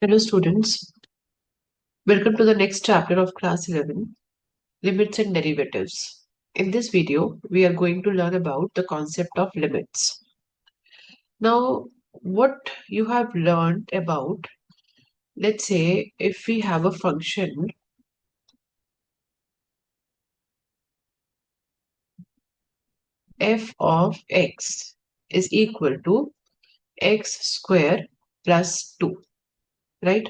Hello students, welcome to the next chapter of class 11, Limits and Derivatives. In this video, we are going to learn about the concept of limits. Now, what you have learned about, let's say if we have a function f of x is equal to x square plus 2, right?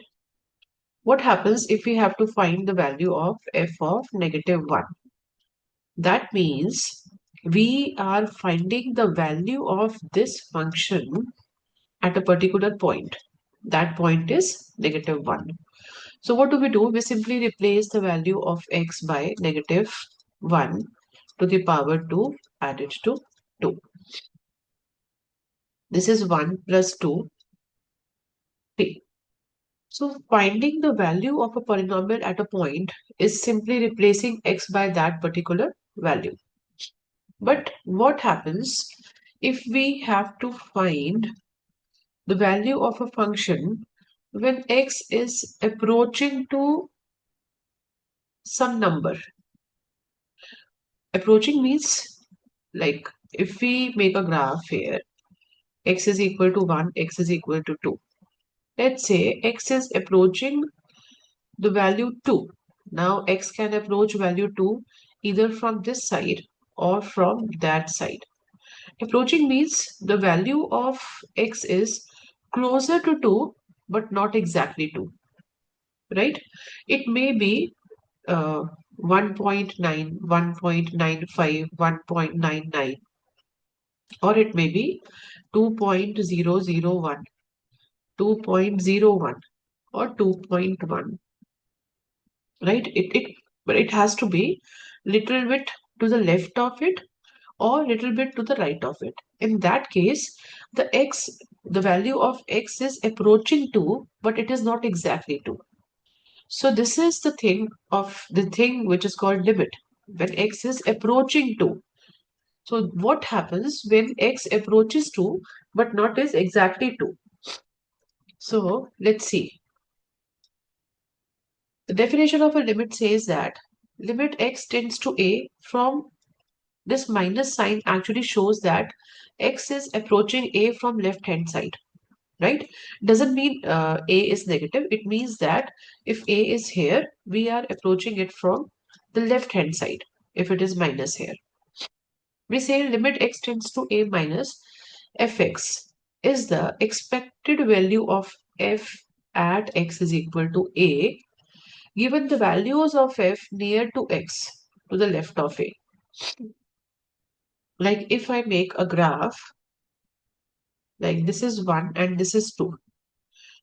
What happens if we have to find the value of f of negative 1? That means we are finding the value of this function at a particular point. That point is negative 1. So what do? We simply replace the value of x by negative 1 to the power 2 added to 2. This is 1 plus 2, 3. So finding the value of a polynomial at a point is simply replacing x by that particular value. But what happens if we have to find the value of a function when x is approaching to some number? Approaching means, like, if we make a graph here, x is equal to 1, x is equal to 2. Let's say x is approaching the value 2. Now x can approach value 2 either from this side or from that side. Approaching means the value of x is closer to 2 but not exactly 2, right? It may be 1.9, 1.95, 1.99, or it may be 2.001, 2.01, or 2.1, right? But it has to be little bit to the left of it or little bit to the right of it. In that case, the value of x is approaching 2, but it is not exactly 2. So this is the thing which is called limit when x is approaching 2. So what happens when x approaches 2 but not is exactly 2? So let's see. The definition of a limit says that limit x tends to a from this minus sign actually shows that x is approaching a from left hand side, right? Doesn't mean a is negative. It means that if a is here, we are approaching it from the left hand side if it is minus here. We say limit x tends to a minus fx is the expected value of f at x is equal to a given the values of f near to x to the left of a. Like if I make a graph, like this is 1 and this is 2.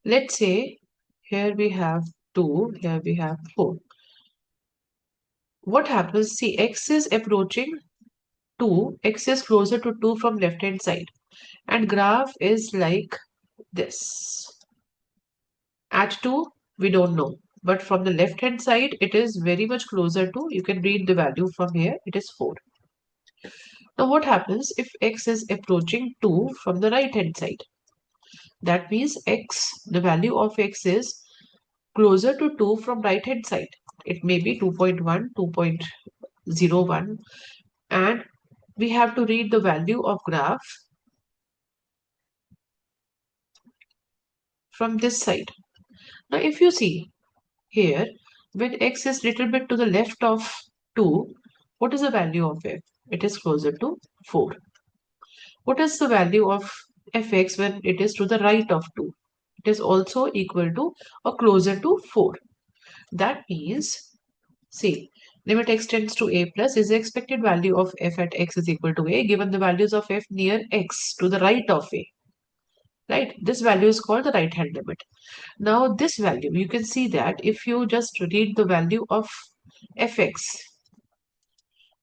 Let's say here we have 2, here we have 4. What happens? See, x is approaching 2, x is closer to 2 from left hand side, and graph is like this. At 2, we don't know, but from the left hand side, it is very much closer to, you can read the value from here, it is 4. Now, what happens if x is approaching 2 from the right hand side? That means the value of x is closer to 2 from right hand side. It may be 2.1, 2.01, and we have to read the value of graph from this side. Now, if you see here, when x is little bit to the left of 2, what is the value of f? It is closer to 4. What is the value of fx when it is to the right of 2? It is also equal to or closer to 4. That means, see, limit x tends to a plus is the expected value of f at x is equal to a given the values of f near x to the right of a. Right? This value is called the right hand limit. Now this value, you can see that if you just read the value of fx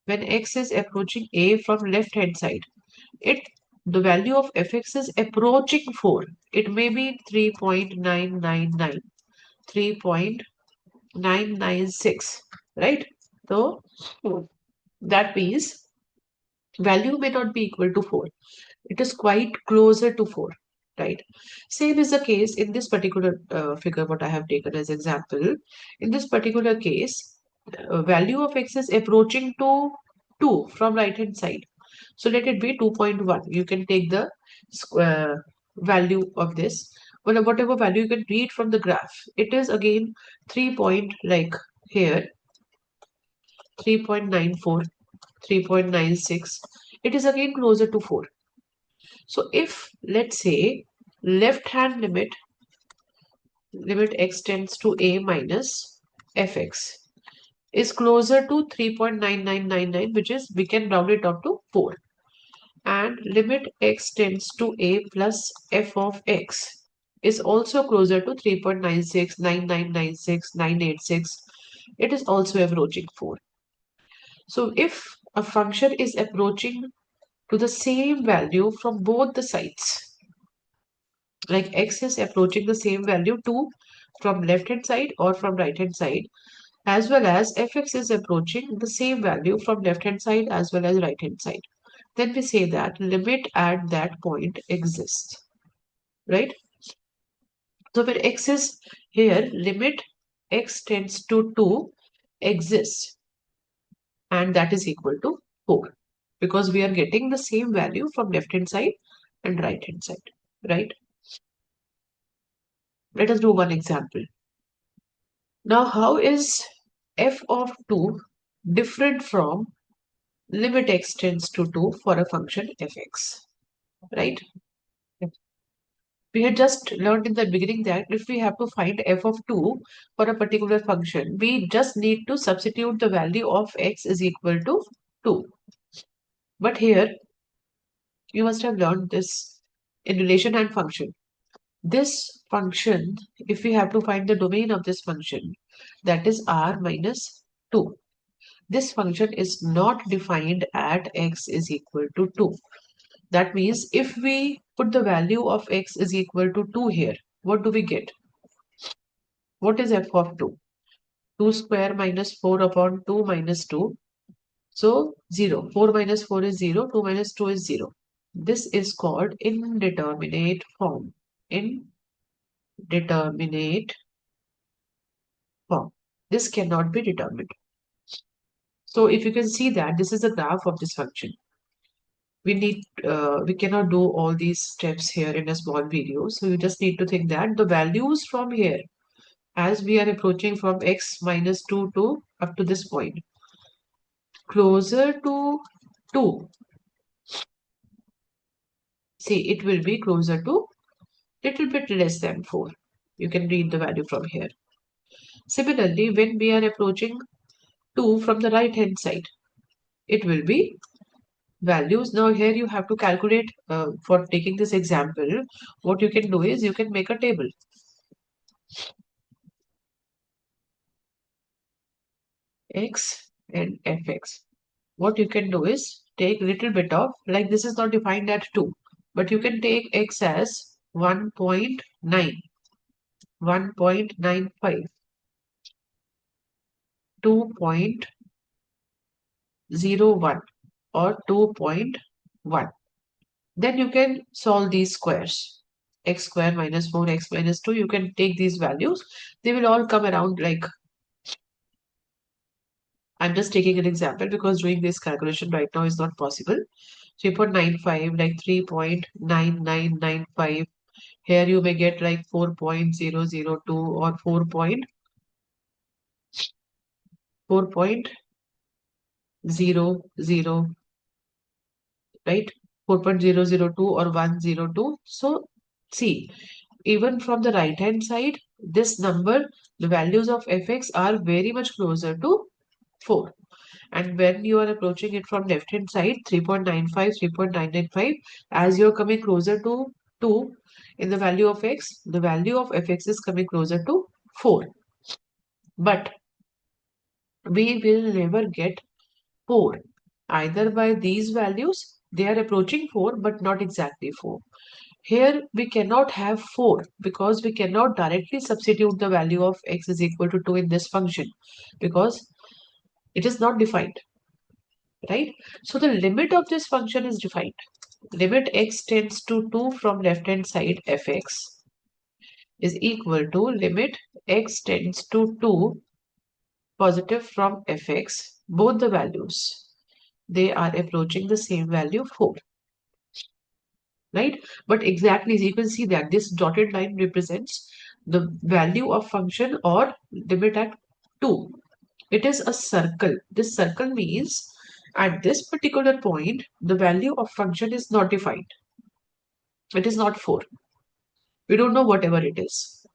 when x is approaching a from left hand side, the value of fx is approaching 4. It may be 3.999, 3.996, right? So that means value may not be equal to 4. It is quite closer to 4. right? Same is the case in this particular figure, what I have taken as example. In this particular case, value of x is approaching to 2 from right hand side. So let it be 2.1. You can take the value of this. Well, whatever value you can read from the graph, it is again 3 point, like here, 3.94, 3.96. It is again closer to 4. So if, let's say, left hand limit x tends to a minus fx is closer to 3.9999, which is, we can round it up to 4. And limit x tends to a plus f of x is also closer to 3.96, 9996, 986. It is also approaching 4. So if a function is approaching to the same value from both the sides, like x is approaching the same value 2 from left hand side or from right hand side, as well as fx is approaching the same value from left hand side as well as right hand side, then we say that limit at that point exists, right? So when x is here, limit x tends to 2 exists, and that is equal to 4, because we are getting the same value from left hand side and right hand side, right? Let us do one example. Now, how is f of 2 different from limit x tends to 2 for a function fx, right? We had just learned in the beginning that if we have to find f of 2 for a particular function, we just need to substitute the value of x is equal to 2. But here, you must have learned this in relation and function. This function, if we have to find the domain of this function, that is r minus 2. This function is not defined at x is equal to 2. That means if we put the value of x is equal to 2 here, what do we get? What is f of 2? 2 square minus 4 upon 2 minus 2. So 0. 4 minus 4 is 0. 2 minus 2 is 0. This is called indeterminate form. Indeterminate form. This cannot be determined. So if you can see that this is the graph of this function. We cannot do all these steps here in a small video. So you just need to think that the values from here, as we are approaching from x minus 2 to up to this point, closer to 2. See, it will be closer to little bit less than 4. You can read the value from here. Similarly, when we are approaching 2 from the right hand side, it will be values. Now here you have to calculate, for taking this example, what you can do is you can make a table. X and fx. What you can do is take little bit of, like this is not defined at 2, but you can take x as 1.9, 1.95, 2.01 or 2.1. Then you can solve these squares. X square minus 4, x minus 2, you can take these values. They will all come around, like, I'm just taking an example because doing this calculation right now is not possible. 3.95, like 3.9995. Here you may get like 4.002 or 4.000, right? 4.002 or 102. So see, even from the right hand side, this number, the values of fx are very much closer to 4. And when you are approaching it from left hand side, 3.95, 3.995, as you're coming closer to 2 in the value of x, the value of fx is coming closer to 4. But we will never get 4. Either by these values, they are approaching 4, but not exactly 4. Here we cannot have 4 because we cannot directly substitute the value of x is equal to 2 in this function, because it is not defined, right? So the limit of this function is defined. limit x tends to 2 from left hand side fx is equal to limit x tends to 2 positive from fx, both the values. They are approaching the same value 4, right? But exactly as you can see that this dotted line represents the value of function or limit at 2. It is a circle. This circle means at this particular point, the value of function is not defined. It is not 4. We don't know whatever it is,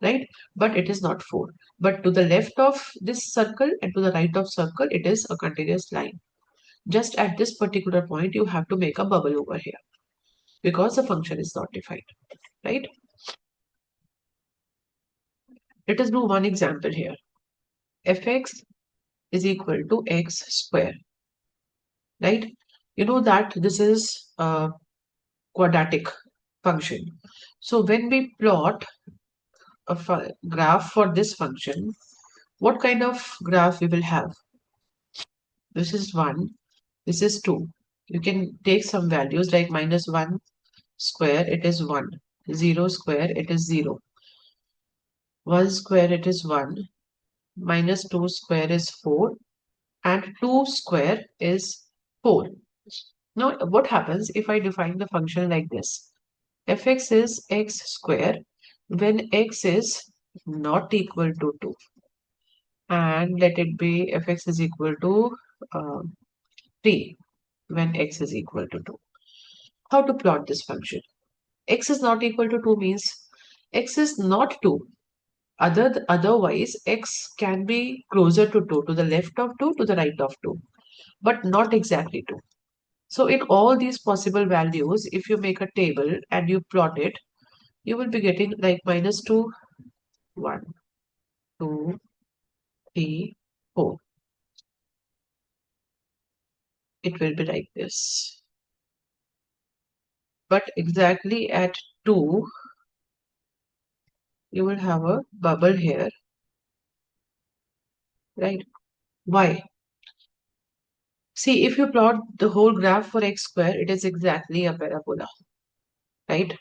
right? But it is not 4. But to the left of this circle and to the right of circle, it is a continuous line. Just at this particular point, you have to make a bubble over here because the function is not defined, right? Let us do one example here. Fx is equal to x square, right? You know that this is a quadratic function. So when we plot a graph for this function, what kind of graph we will have? This is 1, this is 2. You can take some values like minus 1 square, it is 1. 0 square, it is 0. 1 square, it is 1. Minus 2 square is 4. And 2 square is 4. Now, what happens if I define the function like this? Fx is x square when x is not equal to 2. And let it be fx is equal to uh, 3 when x is equal to 2. How to plot this function? X is not equal to 2 means x is not 2. Otherwise, x can be closer to 2, to the left of 2, to the right of 2, but not exactly 2. So in all these possible values, if you make a table and you plot it, you will be getting like minus 2, 1, 2, 3, 4. It will be like this. But exactly at 2, you will have a bubble here, right? Why? See, if you plot the whole graph for x square, it is exactly a parabola, right?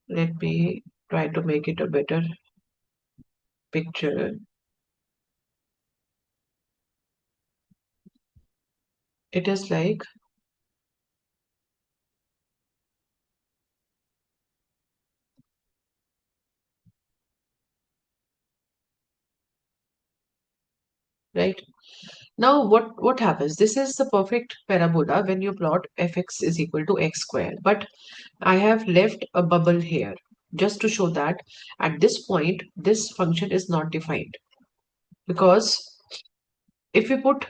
Let me try to make it a better picture. It is like, right? Now, what happens? This is the perfect parabola when you plot fx is equal to x square. But I have left a bubble here just to show that at this point, this function is not defined. Because if we put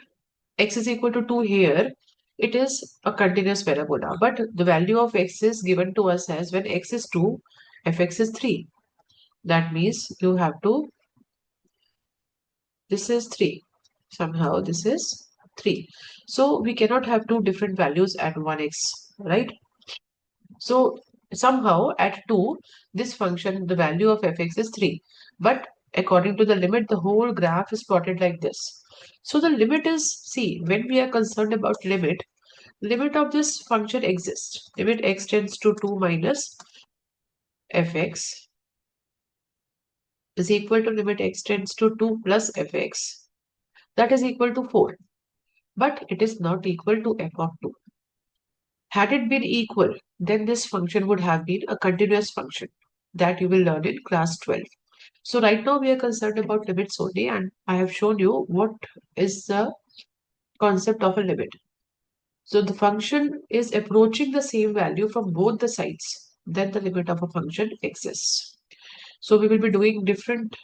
x is equal to 2 here, it is a continuous parabola. But the value of x is given to us as when x is 2, fx is 3. That means you have to, this is 3. Somehow this is 3. So we cannot have two different values at 1x, right? So somehow at 2, this function, the value of fx is 3. But according to the limit, the whole graph is plotted like this. So the limit is, see, when we are concerned about limit of this function exists. Limit x tends to 2 minus fx is equal to limit x tends to 2 plus fx. That is equal to 4. But it is not equal to f of 2. Had it been equal, then this function would have been a continuous function that you will learn in class 12. So right now we are concerned about limits only, and I have shown you what is the concept of a limit. So the function is approaching the same value from both the sides, then the limit of a function exists. So we will be doing different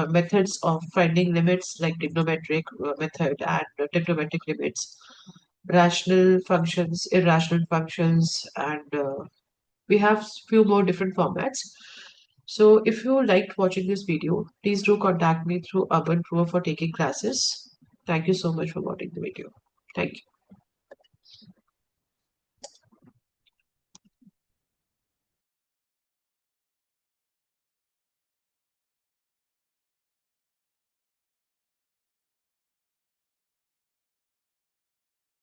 methods of finding limits like trigonometric method and trigonometric limits, rational functions, irrational functions, and we have few more different formats. So if you liked watching this video, please do contact me through Urban Pro for taking classes. Thank you so much for watching the video. Thank you.